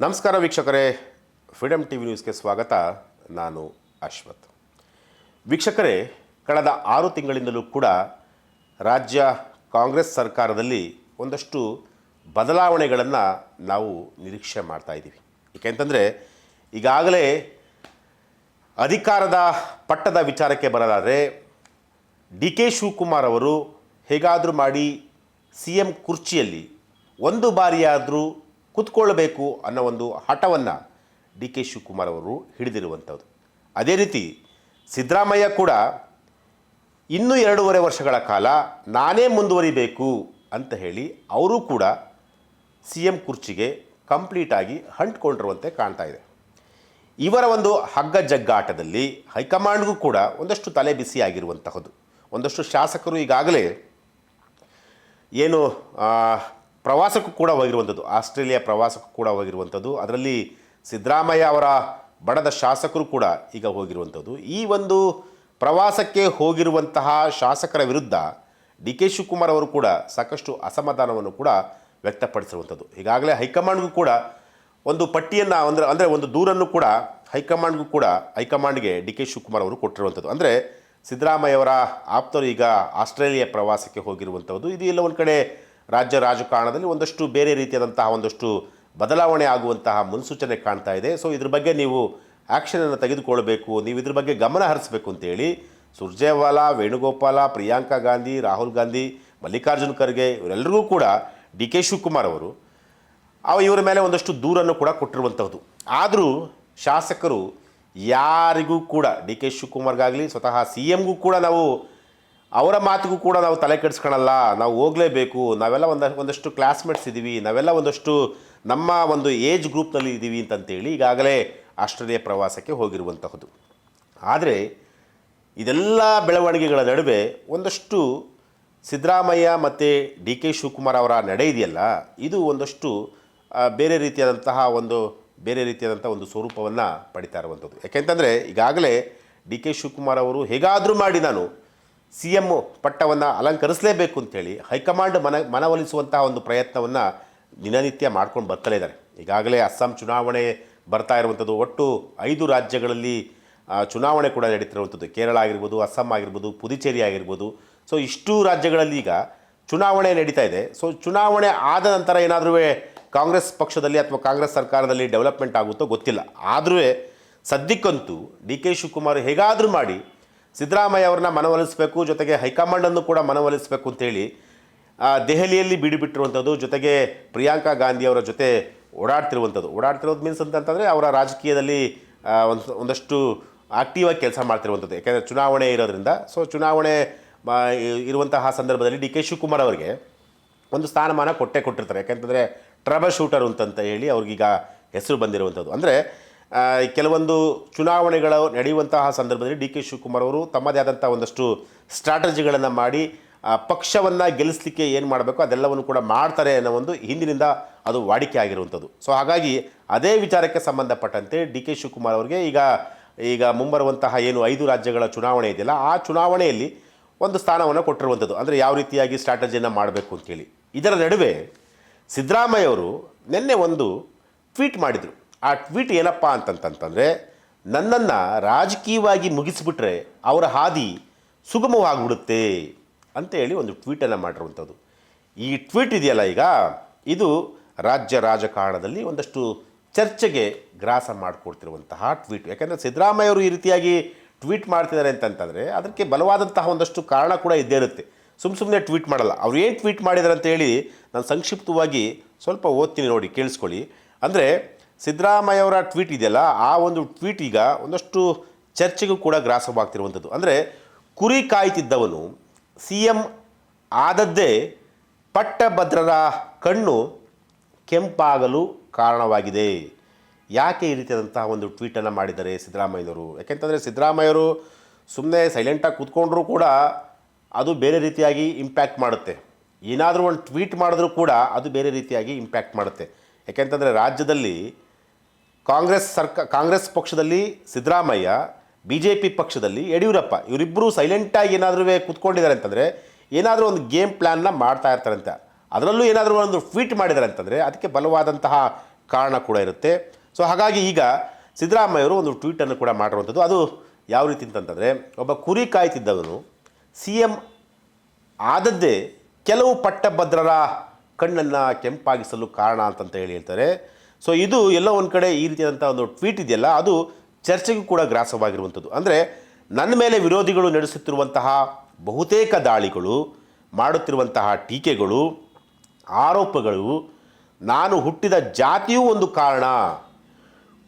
ನಮಸ್ಕಾರ ವೀಕ್ಷಕರೇ, freedom TV ನ್ಯೂಸ್ಗೆ ಸ್ವಾಗತ. ನಾನು ಅಶ್ವಥ್. ವೀಕ್ಷಕರೇ, ಕಳೆದ 6 ತಿಂಗಳಿಂದಲೂ ಕೂಡ ರಾಜ್ಯ ಕಾಂಗ್ರೆಸ್ ಸರ್ಕಾರದಲ್ಲಿ ಒಂದಷ್ಟು ಬದಲಾವಣೆಗಳನ್ನು ನಾವು ನಿರೀಕ್ಷೆ ಮಾಡ್ತಾ ಇದ್ದೀವಿ. ಏಕೆಂತಂದರೆ ಈಗಾಗಲೇ ಅಧಿಕಾರದ ಪಟ್ಟದ ವಿಚಾರಕ್ಕೆ ಬರೋದಾದರೆ ಡಿ ಕೆ ಶಿವಕುಮಾರ್ ಅವರು ಹೇಗಾದರೂ ಮಾಡಿ ಸಿ ಎಂ ಕುರ್ಚಿಯಲ್ಲಿ ಒಂದು ಬಾರಿಯಾದರೂ ಕೂತ್ಕೊಳ್ಬೇಕು ಅನ್ನೋ ಒಂದು ಹಠವನ್ನು ಡಿ ಕೆ ಶಿವಕುಮಾರ್ ಅವರು ಹಿಡಿದಿರುವಂಥದ್ದು. ಅದೇ ರೀತಿ ಸಿದ್ದರಾಮಯ್ಯ ಕೂಡ ಇನ್ನೂ 2.5 ವರ್ಷಗಳ ಕಾಲ ನಾನೇ ಮುಂದುವರಿಬೇಕು ಅಂತ ಹೇಳಿ ಅವರು ಕೂಡ ಸಿ ಎಂ ಕುರ್ಚಿಗೆ ಕಂಪ್ಲೀಟಾಗಿ ಅಂಟ್ಕೊಂಡಿರುವಂತೆ ಕಾಣ್ತಾ ಇದೆ. ಇವರ ಒಂದು ಹಗ್ಗ ಜಗ್ಗಾಟದಲ್ಲಿ ಹೈಕಮಾಂಡ್ಗೂ ಕೂಡ ಒಂದಷ್ಟು ತಲೆ ಬಿಸಿಯಾಗಿರುವಂತಹದ್ದು. ಒಂದಷ್ಟು ಶಾಸಕರು ಈಗಾಗಲೇ ಏನು ಪ್ರವಾಸಕ್ಕೂ ಕೂಡ ಹೋಗಿರುವಂಥದ್ದು, ಆಸ್ಟ್ರೇಲಿಯಾ ಪ್ರವಾಸಕ್ಕೂ ಕೂಡ ಹೋಗಿರುವಂಥದ್ದು. ಅದರಲ್ಲಿ ಸಿದ್ದರಾಮಯ್ಯ ಅವರ ಬಣದ ಶಾಸಕರು ಕೂಡ ಈಗ ಹೋಗಿರುವಂಥದ್ದು. ಈ ಒಂದು ಪ್ರವಾಸಕ್ಕೆ ಹೋಗಿರುವಂತಹ ಶಾಸಕರ ವಿರುದ್ಧ ಡಿ ಕೆ ಶಿವಕುಮಾರ್ ಅವರು ಕೂಡ ಸಾಕಷ್ಟು ಅಸಮಾಧಾನವನ್ನು ಕೂಡ ವ್ಯಕ್ತಪಡಿಸಿರುವಂಥದ್ದು. ಈಗಾಗಲೇ ಹೈಕಮಾಂಡ್ಗೂ ಕೂಡ ಒಂದು ಪಟ್ಟಿಯನ್ನು ಅಂದರೆ ಒಂದು ದೂರನ್ನು ಕೂಡ ಹೈಕಮಾಂಡ್ಗೆ ಡಿ ಕೆ ಶಿವಕುಮಾರ್ ಅವರು ಕೊಟ್ಟಿರುವಂಥದ್ದು. ಅಂದರೆ ಸಿದ್ದರಾಮಯ್ಯವರ ಆಪ್ತರು ಈಗ ಆಸ್ಟ್ರೇಲಿಯಾ ಪ್ರವಾಸಕ್ಕೆ ಹೋಗಿರುವಂಥದ್ದು. ಇದು ಎಲ್ಲ ಒಂದು ಕಡೆ ರಾಜ್ಯ ರಾಜಕಾರಣದಲ್ಲಿ ಒಂದಷ್ಟು ಬೇರೆ ರೀತಿಯಾದಂತಹ ಒಂದಷ್ಟು ಬದಲಾವಣೆ ಆಗುವಂತಹ ಮುನ್ಸೂಚನೆ ಕಾಣ್ತಾ ಇದೆ. ಸೊ ಇದ್ರ ಬಗ್ಗೆ ನೀವು ಆ್ಯಕ್ಷನನ್ನು ತೆಗೆದುಕೊಳ್ಬೇಕು, ನೀವು ಇದ್ರ ಬಗ್ಗೆ ಗಮನ ಹರಿಸಬೇಕು ಅಂತೇಳಿ ಸುರ್ಜೇವಾಲಾ, ವೇಣುಗೋಪಾಲ, ಪ್ರಿಯಾಂಕಾ ಗಾಂಧಿ, ರಾಹುಲ್ ಗಾಂಧಿ, ಮಲ್ಲಿಕಾರ್ಜುನ್ ಖರ್ಗೆ ಇವರೆಲ್ಲರಿಗೂ ಕೂಡ ಡಿ ಕೆ ಶಿವಕುಮಾರ್ ಅವರು ಇವರ ಮೇಲೆ ಒಂದಷ್ಟು ದೂರನ್ನು ಕೂಡ ಕೊಟ್ಟಿರುವಂಥದ್ದು. ಆದರೂ ಶಾಸಕರು ಯಾರಿಗೂ ಕೂಡ ಡಿ ಕೆ ಶಿವಕುಮಾರ್ಗಾಗಲಿ ಸ್ವತಃ ಸಿ ಎಮ್ಗೂ ಕೂಡ ನಾವು ಅವರ ಮಾತಿಗೂ ಕೂಡ ನಾವು ತಲೆ ಕೆಡಿಸ್ಕೊಳ್ಳಲ್ಲ, ನಾವು ಹೋಗಲೇಬೇಕು, ನಾವೆಲ್ಲ ಒಂದಷ್ಟು ಕ್ಲಾಸ್ಮೇಟ್ಸ್ ಇದ್ದೀವಿ, ನಾವೆಲ್ಲ ಒಂದಷ್ಟು ನಮ್ಮ ಒಂದು ಏಜ್ ಗ್ರೂಪ್ನಲ್ಲಿ ಇದ್ದೀವಿ ಅಂತಂತೇಳಿ ಈಗಾಗಲೇ ಆಸ್ಟ್ರೇಲಿಯಾ ಪ್ರವಾಸಕ್ಕೆ ಹೋಗಿರುವಂತಹದ್ದು. ಆದರೆ ಇದೆಲ್ಲ ಬೆಳವಣಿಗೆಗಳ ನಡುವೆ ಒಂದಷ್ಟು ಸಿದ್ದರಾಮಯ್ಯ ಮತ್ತು ಡಿ ಕೆ ಶಿವಕುಮಾರ್ ಅವರ ನಡೆ ಇದೆಯಲ್ಲ, ಇದು ಒಂದಷ್ಟು ಬೇರೆ ರೀತಿಯಾದಂತಹ ಒಂದು ಸ್ವರೂಪವನ್ನು ಪಡಿತಾ ಇರುವಂಥದ್ದು. ಯಾಕೆಂತಂದರೆ ಈಗಾಗಲೇ ಡಿ ಕೆ ಶಿವಕುಮಾರ್ ಅವರು ಹೇಗಾದರೂ ಮಾಡಿ ನಾನು ಸಿ ಎಮ್ ಪಟ್ಟವನ್ನು ಅಲಂಕರಿಸಲೇಬೇಕು ಅಂಥೇಳಿ ಹೈಕಮಾಂಡ್ ಮನವೊಲಿಸುವಂತಹ ಒಂದು ಪ್ರಯತ್ನವನ್ನು ದಿನನಿತ್ಯ ಮಾಡ್ಕೊಂಡು ಬರ್ತಾನೇ ಇದ್ದಾರೆ. ಈಗಾಗಲೇ ಅಸ್ಸಾಂ ಚುನಾವಣೆ ಬರ್ತಾ ಇರುವಂಥದ್ದು. ಒಟ್ಟು 5 ರಾಜ್ಯಗಳಲ್ಲಿ ಚುನಾವಣೆ ಕೂಡ ನಡೀತಿರುವಂಥದ್ದು. ಕೇರಳ ಆಗಿರ್ಬೋದು, ಅಸ್ಸಾಂ ಆಗಿರ್ಬೋದು, ಪುದುಚೇರಿ ಆಗಿರ್ಬೋದು. ಸೊ ಇಷ್ಟು ರಾಜ್ಯಗಳಲ್ಲಿ ಈಗ ಚುನಾವಣೆ ನಡೀತಾ ಇದೆ. ಸೊ ಚುನಾವಣೆ ಆದ ನಂತರ ಏನಾದರೂ ಕಾಂಗ್ರೆಸ್ ಪಕ್ಷದಲ್ಲಿ ಅಥವಾ ಕಾಂಗ್ರೆಸ್ ಸರ್ಕಾರದಲ್ಲಿ ಡೆವಲಪ್ಮೆಂಟ್ ಆಗುತ್ತೋ ಗೊತ್ತಿಲ್ಲ. ಆದರೂ ಸದ್ಯಕ್ಕಂತೂ ಡಿ ಕೆ ಶಿವಕುಮಾರ್ ಹೇಗಾದರೂ ಮಾಡಿ ಸಿದ್ದರಾಮಯ್ಯ ಅವ್ರನ್ನ ಮನವೊಲಿಸಬೇಕು, ಜೊತೆಗೆ ಹೈಕಮಾಂಡನ್ನು ಕೂಡ ಮನವೊಲಿಸಬೇಕು ಅಂತೇಳಿ ದೆಹಲಿಯಲ್ಲಿ ಬಿಟ್ಟುಬಿಟ್ಟಿರುವಂಥದ್ದು. ಜೊತೆಗೆ ಪ್ರಿಯಾಂಕಾ ಗಾಂಧಿ ಅವರ ಜೊತೆ ಓಡಾಡ್ತಿರೋದು ಮೀನ್ಸ್ ಅಂತಂದರೆ ಅವರ ರಾಜಕೀಯದಲ್ಲಿ ಒಂದಷ್ಟು ಆಕ್ಟಿವ್ ಆಗಿ ಕೆಲಸ ಮಾಡ್ತಿರುವಂಥದ್ದು. ಯಾಕೆಂದರೆ ಚುನಾವಣೆ ಇರೋದ್ರಿಂದ. ಸೊ ಚುನಾವಣೆ ಇರುವಂತಹ ಸಂದರ್ಭದಲ್ಲಿ ಡಿ ಕೆ ಶಿವಕುಮಾರ್ ಅವರಿಗೆ ಒಂದು ಸ್ಥಾನಮಾನ ಕೊಟ್ಟಿರ್ತಾರೆ. ಯಾಕೆಂತಂದರೆ ಟ್ರಬಲ್ ಶೂಟರ್ ಅಂತಂತ ಹೇಳಿ ಅವ್ರಿಗೀಗ ಹೆಸರು ಬಂದಿರುವಂಥದ್ದು. ಅಂದರೆ ಕೆಲವೊಂದು ಚುನಾವಣೆಗಳು ನಡೆಯುವಂತಹ ಸಂದರ್ಭದಲ್ಲಿ ಡಿ ಕೆ ಶಿವಕುಮಾರ್ ಅವರು ತಮ್ಮದೇ ಆದಂಥ ಒಂದಷ್ಟು ಸ್ಟ್ರಾಟಜಿಗಳನ್ನು ಮಾಡಿ ಪಕ್ಷವನ್ನು ಗೆಲ್ಲಿಸಲಿಕ್ಕೆ ಏನು ಮಾಡಬೇಕು ಅದೆಲ್ಲವನ್ನು ಕೂಡ ಮಾಡ್ತಾರೆ ಅನ್ನೋ ಒಂದು ಹಿಂದಿನಿಂದ ಅದು ವಾಡಿಕೆ ಆಗಿರುವಂಥದ್ದು. ಸೊ ಹಾಗಾಗಿ ಅದೇ ವಿಚಾರಕ್ಕೆ ಸಂಬಂಧಪಟ್ಟಂತೆ ಡಿ ಕೆ ಶಿವಕುಮಾರ್ ಅವರಿಗೆ ಈಗ ಮುಂಬರುವಂತಹ ಏನು 5 ರಾಜ್ಯಗಳ ಚುನಾವಣೆ ಇದೆಯಲ್ಲ, ಆ ಚುನಾವಣೆಯಲ್ಲಿ ಒಂದು ಸ್ಥಾನವನ್ನು ಕೊಟ್ಟಿರುವಂಥದ್ದು. ಅಂದರೆ ಯಾವ ರೀತಿಯಾಗಿ ಸ್ಟ್ರಾಟಜಿಯನ್ನು ಮಾಡಬೇಕು ಅಂತೇಳಿ. ಇದರ ನಡುವೆ ಸಿದ್ದರಾಮಯ್ಯ ಅವರು ನಿನ್ನೆ ಒಂದು ಟ್ವೀಟ್ ಮಾಡಿದರು. ಆ ಟ್ವೀಟ್ ಏನಪ್ಪ ಅಂತಂತಂದರೆ, ನನ್ನನ್ನು ರಾಜಕೀಯವಾಗಿ ಮುಗಿಸಿಬಿಟ್ರೆ ಅವರ ಹಾದಿ ಸುಗಮವಾಗಿಬಿಡುತ್ತೆ ಅಂತೇಳಿ ಒಂದು ಟ್ವೀಟನ್ನು ಮಾಡಿರುವಂಥದ್ದು. ಈ ಟ್ವೀಟ್ ಇದೆಯಲ್ಲ, ಈಗ ಇದು ರಾಜ್ಯ ರಾಜಕಾರಣದಲ್ಲಿ ಒಂದಷ್ಟು ಚರ್ಚೆಗೆ ಗ್ರಾಸ ಮಾಡಿಕೊಡ್ತಿರುವಂತಹ ಟ್ವೀಟ್. ಯಾಕೆಂದರೆ ಸಿದ್ದರಾಮಯ್ಯ ಅವರು ಈ ರೀತಿಯಾಗಿ ಟ್ವೀಟ್ ಮಾಡ್ತಿದ್ದಾರೆ ಅಂತಂತಂದರೆ ಅದಕ್ಕೆ ಬಲವಾದಂತಹ ಒಂದಷ್ಟು ಕಾರಣ ಕೂಡ ಇದ್ದೇ ಇರುತ್ತೆ. ಸುಮ್ಮನೆ ಟ್ವೀಟ್ ಮಾಡಲ್ಲ. ಅವ್ರು ಏನು ಟ್ವೀಟ್ ಮಾಡಿದ್ದಾರೆ ಅಂತೇಳಿ ನಾನು ಸಂಕ್ಷಿಪ್ತವಾಗಿ ಸ್ವಲ್ಪ ಓದ್ತೀನಿ, ನೋಡಿ ಕೇಳಿಸ್ಕೊಳ್ಳಿ. ಅಂದರೆ ಸಿದ್ದರಾಮಯ್ಯ ಅವರ ಟ್ವೀಟ್ ಇದೆಯಲ್ಲ, ಆ ಒಂದು ಟ್ವೀಟ್ ಈಗ ಒಂದಷ್ಟು ಚರ್ಚೆಗೂ ಕೂಡ ಗ್ರಾಸವಾಗ್ತಿರುವಂಥದ್ದು. ಅಂದರೆ ಕುರಿ ಕಾಯ್ತಿದ್ದವನು ಸಿ ಎಂ ಆದದ್ದೇ ಪಟ್ಟಭದ್ರರ ಕಣ್ಣು ಕೆಂಪಾಗಲು ಕಾರಣವಾಗಿದೆ. ಯಾಕೆ ಈ ರೀತಿಯಾದಂತಹ ಒಂದು ಟ್ವೀಟನ್ನು ಮಾಡಿದ್ದಾರೆ ಸಿದ್ದರಾಮಯ್ಯನವರು? ಯಾಕೆಂತಂದರೆ ಸಿದ್ದರಾಮಯ್ಯವರು ಸುಮ್ಮನೆ ಸೈಲೆಂಟಾಗಿ ಕೂತ್ಕೊಂಡ್ರೂ ಕೂಡ ಅದು ಬೇರೆ ರೀತಿಯಾಗಿ ಇಂಪ್ಯಾಕ್ಟ್ ಮಾಡುತ್ತೆ. ಏನಾದರೂ ಒಂದು ಟ್ವೀಟ್ ಮಾಡಿದ್ರೂ ಕೂಡ ಅದು ಬೇರೆ ರೀತಿಯಾಗಿ ಇಂಪ್ಯಾಕ್ಟ್ ಮಾಡುತ್ತೆ. ಯಾಕೆಂತಂದರೆ ರಾಜ್ಯದಲ್ಲಿ ಕಾಂಗ್ರೆಸ್ ಪಕ್ಷದಲ್ಲಿ ಸಿದ್ದರಾಮಯ್ಯ, ಬಿ ಜೆ ಪಿ ಪಕ್ಷದಲ್ಲಿ ಯಡಿಯೂರಪ್ಪ, ಇವರಿಬ್ಬರು ಸೈಲೆಂಟಾಗಿ ಏನಾದರೂ ಕೂತ್ಕೊಂಡಿದ್ದಾರೆ ಅಂತಂದರೆ ಏನಾದರೂ ಒಂದು ಗೇಮ್ ಪ್ಲ್ಯಾನ್ನ ಮಾಡ್ತಾ ಇರ್ತಾರಂತೆ. ಅದರಲ್ಲೂ ಏನಾದರೂ ಒಂದು ಟ್ವೀಟ್ ಮಾಡಿದ್ದಾರೆ ಅಂತಂದರೆ ಅದಕ್ಕೆ ಬಲವಾದಂತಹ ಕಾರಣ ಕೂಡ ಇರುತ್ತೆ. ಸೊ ಹಾಗಾಗಿ ಈಗ ಸಿದ್ದರಾಮಯ್ಯವರು ಒಂದು ಟ್ವೀಟನ್ನು ಕೂಡ ಮಾಡಿರುವಂಥದ್ದು. ಅದು ಯಾವ ರೀತಿ ಅಂತಂತಂದರೆ, ಒಬ್ಬ ಕುರಿ ಕಾಯ್ತಿದ್ದವನು ಸಿ ಎಂ ಆದದ್ದೇ ಕೆಲವು ಪಟ್ಟಭದ್ರರ ಕಣ್ಣನ್ನು ಕೆಂಪಾಗಿಸಲು ಕಾರಣ ಅಂತಂತ ಹೇಳ್ತಾರೆ. ಸೊ ಇದು ಎಲ್ಲೋ ಒಂದು ಕಡೆ ಈ ರೀತಿಯಾದಂಥ ಒಂದು ಟ್ವೀಟ್ ಇದೆಯಲ್ಲ, ಅದು ಚರ್ಚೆಗೂ ಕೂಡ ಗ್ರಾಸವಾಗಿರುವಂಥದ್ದು. ಅಂದರೆ ನನ್ನ ಮೇಲೆ ವಿರೋಧಿಗಳು ನಡೆಸುತ್ತಿರುವಂತಹ ಬಹುತೇಕ ದಾಳಿಗಳು, ಮಾಡುತ್ತಿರುವಂತಹ ಟೀಕೆಗಳು, ಆರೋಪಗಳು, ನಾನು ಹುಟ್ಟಿದ ಜಾತಿಯೂ ಒಂದು ಕಾರಣ.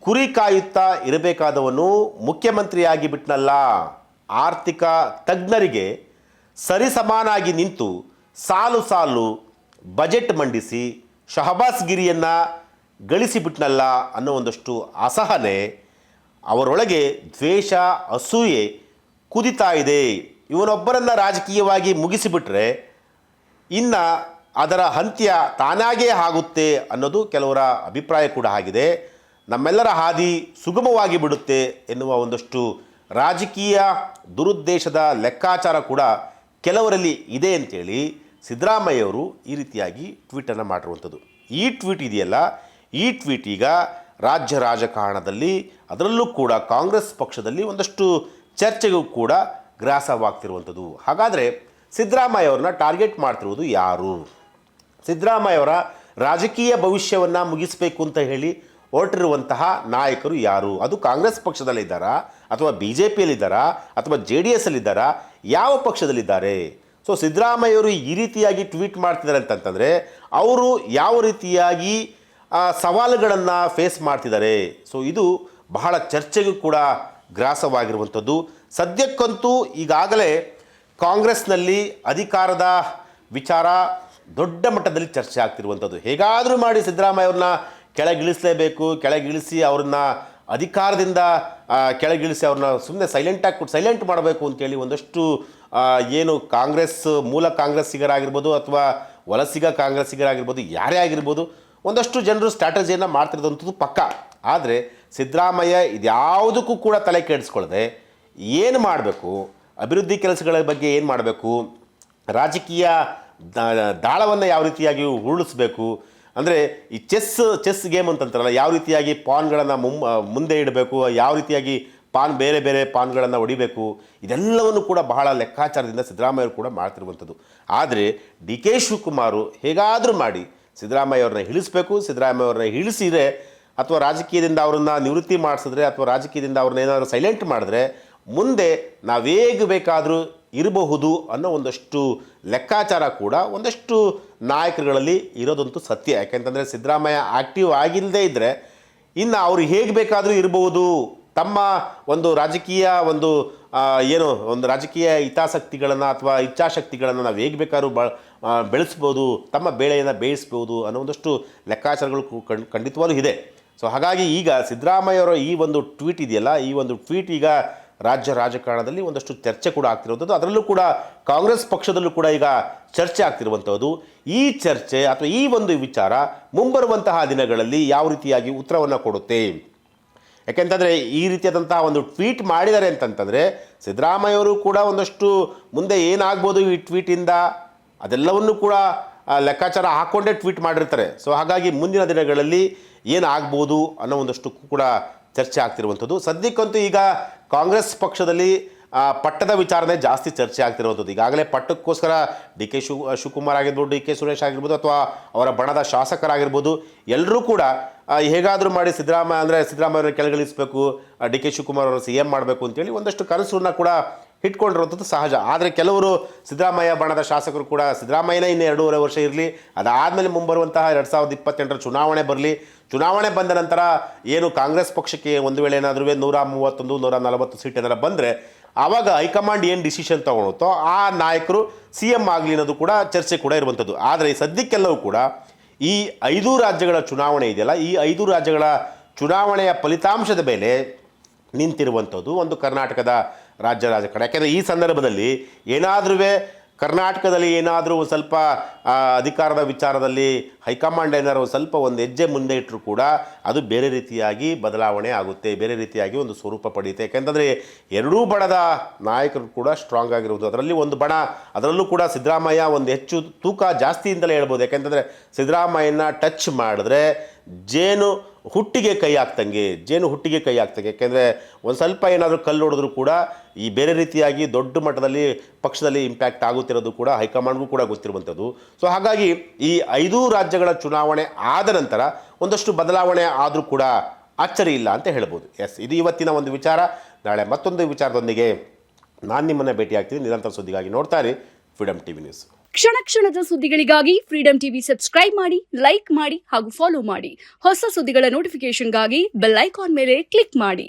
ಕುರಿ ಕಾಯುತ್ತಾ ಇರಬೇಕಾದವನು ಮುಖ್ಯಮಂತ್ರಿಯಾಗಿ ಬಿಟ್ನಲ್ಲ. ಆರ್ಥಿಕ ತಜ್ಞರಿಗೆ ಸರಿಸಮಾನಾಗಿ ನಿಂತು ಸಾಲು ಸಾಲು ಬಜೆಟ್ ಮಂಡಿಸಿ ಶಹಬಾಸ್ಗಿರಿಯನ್ನು ಗಳಿಸಿಬಿಟ್ನಲ್ಲ ಅನ್ನೋ ಒಂದಷ್ಟು ಅಸಹನೆ, ಅವರೊಳಗೆ ದ್ವೇಷ, ಅಸೂಯೆ ಕುದಿತಾ ಇದೆ. ಇವನೊಬ್ಬರನ್ನು ರಾಜಕೀಯವಾಗಿ ಮುಗಿಸಿಬಿಟ್ರೆ ಇನ್ನು ಅದರ ಅಂತ್ಯ ತಾನಾಗೇ ಆಗುತ್ತೆ ಅನ್ನೋದು ಕೆಲವರ ಅಭಿಪ್ರಾಯ ಕೂಡ ಆಗಿದೆ. ನಮ್ಮೆಲ್ಲರ ಹಾದಿ ಸುಗಮವಾಗಿ ಬಿಡುತ್ತೆ ಎನ್ನುವ ಒಂದಷ್ಟು ರಾಜಕೀಯ ದುರುದ್ದೇಶದ ಲೆಕ್ಕಾಚಾರ ಕೂಡ ಕೆಲವರಲ್ಲಿ ಇದೆ ಅಂತೇಳಿ ಸಿದ್ದರಾಮಯ್ಯವರು ಈ ರೀತಿಯಾಗಿ ಟ್ವೀಟನ್ನು ಮಾಡಿರುವಂಥದ್ದು. ಈ ಟ್ವೀಟ್ ಇದೆಯಲ್ಲ, ಈ ಟ್ವೀಟ್ ಈಗ ರಾಜ್ಯ ರಾಜಕಾರಣದಲ್ಲಿ, ಅದರಲ್ಲೂ ಕೂಡ ಕಾಂಗ್ರೆಸ್ ಪಕ್ಷದಲ್ಲಿ ಒಂದಷ್ಟು ಚರ್ಚೆಗೂ ಕೂಡ ಗ್ರಾಸವಾಗ್ತಿರುವಂಥದ್ದು. ಹಾಗಾದರೆ ಸಿದ್ದರಾಮಯ್ಯವ್ರನ್ನ ಟಾರ್ಗೆಟ್ ಮಾಡ್ತಿರುವುದು ಯಾರು? ಸಿದ್ದರಾಮಯ್ಯವರ ರಾಜಕೀಯ ಭವಿಷ್ಯವನ್ನು ಮುಗಿಸಬೇಕು ಅಂತ ಹೇಳಿ ಹೊರಟಿರುವಂತಹ ನಾಯಕರು ಯಾರು? ಅದು ಕಾಂಗ್ರೆಸ್ ಪಕ್ಷದಲ್ಲಿದ್ದಾರಾ, ಅಥವಾ ಬಿ ಜೆ ಪಿಯಲ್ಲಿದ್ದಾರಾ, ಅಥವಾ ಜೆ ಡಿ ಎಸ್ ಅಲ್ಲಿದ್ದಾರಾ, ಯಾವ ಪಕ್ಷದಲ್ಲಿದ್ದಾರೆ? ಸೊ ಸಿದ್ದರಾಮಯ್ಯವರು ಈ ರೀತಿಯಾಗಿ ಟ್ವೀಟ್ ಮಾಡ್ತಿದ್ದಾರೆ ಅಂತಂತಂದರೆ ಅವರು ಯಾವ ರೀತಿಯಾಗಿ ಸವಾಲುಗಳನ್ನು ಫೇಸ್ ಮಾಡ್ತಿದ್ದಾರೆ? ಸೊ ಇದು ಬಹಳ ಚರ್ಚೆಗೂ ಕೂಡ ಗ್ರಾಸವಾಗಿರುವಂಥದ್ದು. ಸದ್ಯಕ್ಕಂತೂ ಈಗಾಗಲೇ ಕಾಂಗ್ರೆಸ್ನಲ್ಲಿ ಅಧಿಕಾರದ ವಿಚಾರ ದೊಡ್ಡ ಮಟ್ಟದಲ್ಲಿ ಚರ್ಚೆ ಆಗ್ತಿರುವಂಥದ್ದು. ಹೇಗಾದರೂ ಮಾಡಿ ಸಿದ್ದರಾಮಯ್ಯವ್ರನ್ನ ಕೆಳಗಿಳಿಸಲೇಬೇಕು, ಕೆಳಗಿಳಿಸಿ ಅವ್ರನ್ನ ಅಧಿಕಾರದಿಂದ ಕೆಳಗಿಳಿಸಿ ಅವ್ರನ್ನ ಸುಮ್ಮನೆ ಸೈಲೆಂಟ್ ಮಾಡಬೇಕು ಅಂತೇಳಿ ಒಂದಷ್ಟು ಏನು ಕಾಂಗ್ರೆಸ್ ಮೂಲ ಕಾಂಗ್ರೆಸ್ಸಿಗರಾಗಿರ್ಬೋದು ಅಥವಾ ವಲಸಿಗ ಕಾಂಗ್ರೆಸ್ಸಿಗರಾಗಿರ್ಬೋದು, ಯಾರೇ ಆಗಿರ್ಬೋದು, ಒಂದಷ್ಟು ಜನರು ಸ್ಟ್ರಾಟಜಿಯನ್ನು ಮಾಡ್ತಿರೋದಂಥದ್ದು ಪಕ್ಕ. ಆದರೆ ಸಿದ್ದರಾಮಯ್ಯ ಇದ್ಯಾವುದಕ್ಕೂ ಕೂಡ ತಲೆ ಕೆಡಿಸ್ಕೊಳ್ಳದೆ ಏನು ಮಾಡಬೇಕು, ಅಭಿವೃದ್ಧಿ ಕೆಲಸಗಳ ಬಗ್ಗೆ ಏನು ಮಾಡಬೇಕು, ರಾಜಕೀಯ ದಾಳವನ್ನು ಯಾವ ರೀತಿಯಾಗಿ ಉರುಳಿಸ್ಬೇಕು, ಅಂದರೆ ಈ ಚೆಸ್ ಗೇಮ್ ಅಂತಂತಾರಲ್ಲ, ಯಾವ ರೀತಿಯಾಗಿ ಪಾನ್ಗಳನ್ನು ಮುಂದೆ ಇಡಬೇಕು, ಯಾವ ರೀತಿಯಾಗಿ ಬೇರೆ ಬೇರೆ ಪಾನ್ಗಳನ್ನು ಹೊಡಿಬೇಕು, ಇದೆಲ್ಲವನ್ನು ಕೂಡ ಬಹಳ ಲೆಕ್ಕಾಚಾರದಿಂದ ಸಿದ್ದರಾಮಯ್ಯವರು ಕೂಡ ಮಾಡ್ತಿರುವಂಥದ್ದು. ಆದರೆ ಡಿ ಕೆ ಶಿವಕುಮಾರ್ ಹೇಗಾದರೂ ಮಾಡಿ ಸಿದ್ದರಾಮಯ್ಯವ್ರನ್ನ ಇಳಿಸ್ಬೇಕು, ಸಿದ್ದರಾಮಯ್ಯವ್ರನ್ನ ಇಳಿಸಿದರೆ ಅಥವಾ ರಾಜಕೀಯದಿಂದ ಅವ್ರನ್ನ ನಿವೃತ್ತಿ ಮಾಡಿಸಿದ್ರೆ ಅಥವಾ ರಾಜಕೀಯದಿಂದ ಅವ್ರನ್ನ ಏನಾದರೂ ಸೈಲೆಂಟ್ ಮಾಡಿದ್ರೆ ಮುಂದೆ ನಾವೇಗ ಬೇಕಾದರೂ ಇರಬಹುದು ಅನ್ನೋ ಒಂದಷ್ಟು ಲೆಕ್ಕಾಚಾರ ಕೂಡ ಒಂದಷ್ಟು ನಾಯಕರುಗಳಲ್ಲಿ ಇರೋದಂತೂ ಸತ್ಯ. ಯಾಕೆಂತಂದರೆ ಸಿದ್ದರಾಮಯ್ಯ ಆ್ಯಕ್ಟಿವ್ ಆಗಿಲ್ಲದೇ ಇದ್ದರೆ ಇನ್ನು ಅವರು ಹೇಗೆ ಬೇಕಾದರೂ ಇರಬಹುದು, ತಮ್ಮ ಒಂದು ರಾಜಕೀಯ ಒಂದು ರಾಜಕೀಯ ಹಿತಾಸಕ್ತಿಗಳನ್ನು ಅಥವಾ ಇಚ್ಛಾಶಕ್ತಿಗಳನ್ನು ನಾವು ಹೇಗೆ ಬೇಕಾದ್ರೂ ಬೆಳೆಸ್ಬೋದು, ತಮ್ಮ ಬೇಳೆಯನ್ನು ಬೇಯಿಸ್ಬೋದು ಅನ್ನೋ ಒಂದಷ್ಟು ಲೆಕ್ಕಾಚಾರಗಳು ಖಂಡಿತವಾಗ್ಲೂ ಇದೆ. ಸೊ ಹಾಗಾಗಿ ಈಗ ಸಿದ್ದರಾಮಯ್ಯವರ ಈ ಒಂದು ಟ್ವೀಟ್ ಇದೆಯಲ್ಲ, ಈ ಒಂದು ಟ್ವೀಟ್ ಈಗ ರಾಜ್ಯ ರಾಜಕಾರಣದಲ್ಲಿ ಒಂದಷ್ಟು ಚರ್ಚೆ ಕೂಡ ಆಗ್ತಿರುವಂಥದ್ದು. ಅದರಲ್ಲೂ ಕೂಡ ಕಾಂಗ್ರೆಸ್ ಪಕ್ಷದಲ್ಲೂ ಕೂಡ ಈಗ ಚರ್ಚೆ ಆಗ್ತಿರುವಂಥದ್ದು. ಈ ಚರ್ಚೆ ಅಥವಾ ಈ ಒಂದು ವಿಚಾರ ಮುಂಬರುವಂತಹ ದಿನಗಳಲ್ಲಿ ಯಾವ ರೀತಿಯಾಗಿ ಉತ್ತರವನ್ನು ಕೊಡುತ್ತೆ? ಯಾಕೆಂತಂದರೆ ಈ ರೀತಿಯಾದಂತಹ ಒಂದು ಟ್ವೀಟ್ ಮಾಡಿದ್ದಾರೆ ಅಂತಂತಂದರೆ ಸಿದ್ದರಾಮಯ್ಯವರು ಕೂಡ ಒಂದಷ್ಟು ಮುಂದೆ ಏನಾಗ್ಬೋದು ಈ ಟ್ವೀಟಿಂದ ಅದೆಲ್ಲವನ್ನೂ ಕೂಡ ಲೆಕ್ಕಾಚಾರ ಹಾಕ್ಕೊಂಡೇ ಟ್ವೀಟ್ ಮಾಡಿರ್ತಾರೆ. ಸೊ ಹಾಗಾಗಿ ಮುಂದಿನ ದಿನಗಳಲ್ಲಿ ಏನಾಗ್ಬೋದು ಅನ್ನೋ ಒಂದಷ್ಟು ಕೂಡ ಚರ್ಚೆ ಆಗ್ತಿರುವಂಥದ್ದು. ಸದ್ಯಕ್ಕಂತೂ ಈಗ ಕಾಂಗ್ರೆಸ್ ಪಕ್ಷದಲ್ಲಿ ಪಟ್ಟದ ವಿಚಾರನೇ ಜಾಸ್ತಿ ಚರ್ಚೆ ಆಗ್ತಿರುವಂಥದ್ದು. ಈಗಾಗಲೇ ಪಟ್ಟಕ್ಕೋಸ್ಕರ ಡಿ ಕೆ ಶಿವಕುಮಾರ್ ಆಗಿರ್ಬೋದು, ಡಿ ಕೆ ಸುರೇಶ್ ಆಗಿರ್ಬೋದು, ಅಥವಾ ಅವರ ಬಣದ ಶಾಸಕರಾಗಿರ್ಬೋದು, ಎಲ್ಲರೂ ಕೂಡ ಹೇಗಾದರೂ ಮಾಡಿ ಸಿದ್ದರಾಮಯ್ಯವ್ರನ್ನ ಕೆಳಗಿಳಿಸಬೇಕು, ಡಿ ಕೆ ಶಿವಕುಮಾರ್ ಅವರು ಸಿ ಎಂ ಮಾಡಬೇಕು ಅಂತೇಳಿ ಒಂದಷ್ಟು ಕನಸನ್ನು ಕೂಡ ಇಟ್ಕೊಂಡಿರುವಂಥದ್ದು ಸಹಜ. ಆದರೆ ಕೆಲವರು ಸಿದ್ದರಾಮಯ್ಯ ಬಣದ ಶಾಸಕರು ಕೂಡ ಸಿದ್ದರಾಮಯ್ಯನೇ ಇನ್ನು 2.5 ವರ್ಷ ಇರಲಿ, ಅದಾದಮೇಲೆ ಮುಂಬರುವಂತಹ 2028 ಚುನಾವಣೆ ಬರಲಿ, ಚುನಾವಣೆ ಬಂದ ನಂತರ ಏನು ಕಾಂಗ್ರೆಸ್ ಪಕ್ಷಕ್ಕೆ ಒಂದು ವೇಳೆ ಏನಾದರೂ 131 140 ಸೀಟ್ ಏನಾರು ಬಂದರೆ ಆವಾಗ ಹೈಕಮಾಂಡ್ ಏನು ಡಿಸಿಷನ್ ತೊಗೊಳುತ್ತೋ ಆ ನಾಯಕರು ಸಿ ಎಂ ಆಗಲಿ ಅನ್ನೋದು ಕೂಡ ಚರ್ಚೆ ಕೂಡ ಇರುವಂಥದ್ದು. ಆದರೆ ಸದ್ಯಕ್ಕೆಲ್ಲವೂ ಕೂಡ ಈ 5 ರಾಜ್ಯಗಳ ಚುನಾವಣೆ ಇದೆಯಲ್ಲ, ಈ 5 ರಾಜ್ಯಗಳ ಚುನಾವಣೆಯ ಫಲಿತಾಂಶದ ಮೇಲೆ ನಿಂತಿರುವಂಥದ್ದು ಒಂದು ಕರ್ನಾಟಕದ ರಾಜ್ಯ ರಾಜಕಾರಣ. ಯಾಕೆಂದರೆ ಈ ಸಂದರ್ಭದಲ್ಲಿ ಏನಾದರೂ ಕರ್ನಾಟಕದಲ್ಲಿ ಏನಾದರೂ ಒಂದು ಸ್ವಲ್ಪ ಅಧಿಕಾರದ ವಿಚಾರದಲ್ಲಿ ಹೈಕಮಾಂಡ್ ಏನಾದ್ರು ಸ್ವಲ್ಪ ಒಂದು ಹೆಜ್ಜೆ ಮುಂದೆ ಇಟ್ಟರು ಕೂಡ ಅದು ಬೇರೆ ರೀತಿಯಾಗಿ ಬದಲಾವಣೆ ಆಗುತ್ತೆ, ಬೇರೆ ರೀತಿಯಾಗಿ ಒಂದು ಸ್ವರೂಪ ಪಡೆಯುತ್ತೆ. ಯಾಕೆಂತಂದರೆ ಎರಡೂ ಬಣದ ನಾಯಕರು ಕೂಡ ಸ್ಟ್ರಾಂಗ್ ಆಗಿರುವುದು. ಅದರಲ್ಲಿ ಒಂದು ಬಣ, ಅದರಲ್ಲೂ ಕೂಡ ಸಿದ್ದರಾಮಯ್ಯ ಒಂದು ಹೆಚ್ಚು ತೂಕ ಜಾಸ್ತಿಯಿಂದಲೇ ಹೇಳ್ಬೋದು. ಯಾಕೆಂತಂದರೆ ಸಿದ್ದರಾಮಯ್ಯನ ಟಚ್ ಮಾಡಿದ್ರೆ ಜೇನು ಹುಟ್ಟಿಗೆ ಕೈ ಹಾಕ್ತಂಗೆ ಯಾಕೆಂದರೆ ಒಂದು ಸ್ವಲ್ಪ ಏನಾದರೂ ಕಲ್ಲು ಹೊಡೆದ್ರೂ ಕೂಡ ಈ ಬೇರೆ ರೀತಿಯಾಗಿ ದೊಡ್ಡ ಮಟ್ಟದಲ್ಲಿ ಪಕ್ಷದಲ್ಲಿ ಇಂಪ್ಯಾಕ್ಟ್ ಆಗುತ್ತಿರೋದು ಕೂಡ ಹೈಕಮಾಂಡ್ಗೂ ಕೂಡ ಗೊತ್ತಿರುವಂಥದ್ದು. ಸೊ ಹಾಗಾಗಿ ಈ 5 ರಾಜ್ಯಗಳ ಚುನಾವಣೆ ಆದ ನಂತರ ಒಂದಷ್ಟು ಬದಲಾವಣೆ ಆದರೂ ಕೂಡ ಅಚ್ಚರಿ ಇಲ್ಲ ಅಂತ ಹೇಳ್ಬೋದು. ಎಸ್, ಇದು ಇವತ್ತಿನ ಒಂದು ವಿಚಾರ. ನಾಳೆ ಮತ್ತೊಂದು ವಿಚಾರದೊಂದಿಗೆ ನಾನು ನಿಮ್ಮನ್ನು ಭೇಟಿಯಾಗ್ತೀನಿ. ನಿರಂತರ ಸುದ್ದಿಗಾಗಿ ನೋಡ್ತಾ ಇರಿ ಫ್ರೀಡಮ್ ಟಿವಿ ನ್ಯೂಸ್. ಕ್ಷಣ ಕ್ಷಣದ ಸುದ್ದಿಗಳಿಗಾಗಿ ಫ್ರೀಡಮ್ ಟಿವಿ ಸಬ್ಸ್ಕ್ರೈಬ್ ಮಾಡಿ, ಲೈಕ್ ಮಾಡಿ ಹಾಗೂ ಫಾಲೋ ಮಾಡಿ. ಹೊಸ ಸುದ್ದಿಗಳ ನೋಟಿಫಿಕೇಶನ್ಗಾಗಿ ಬೆಲ್ ಐಕಾನ್ ಮೇಲೆ ಕ್ಲಿಕ್ ಮಾಡಿ.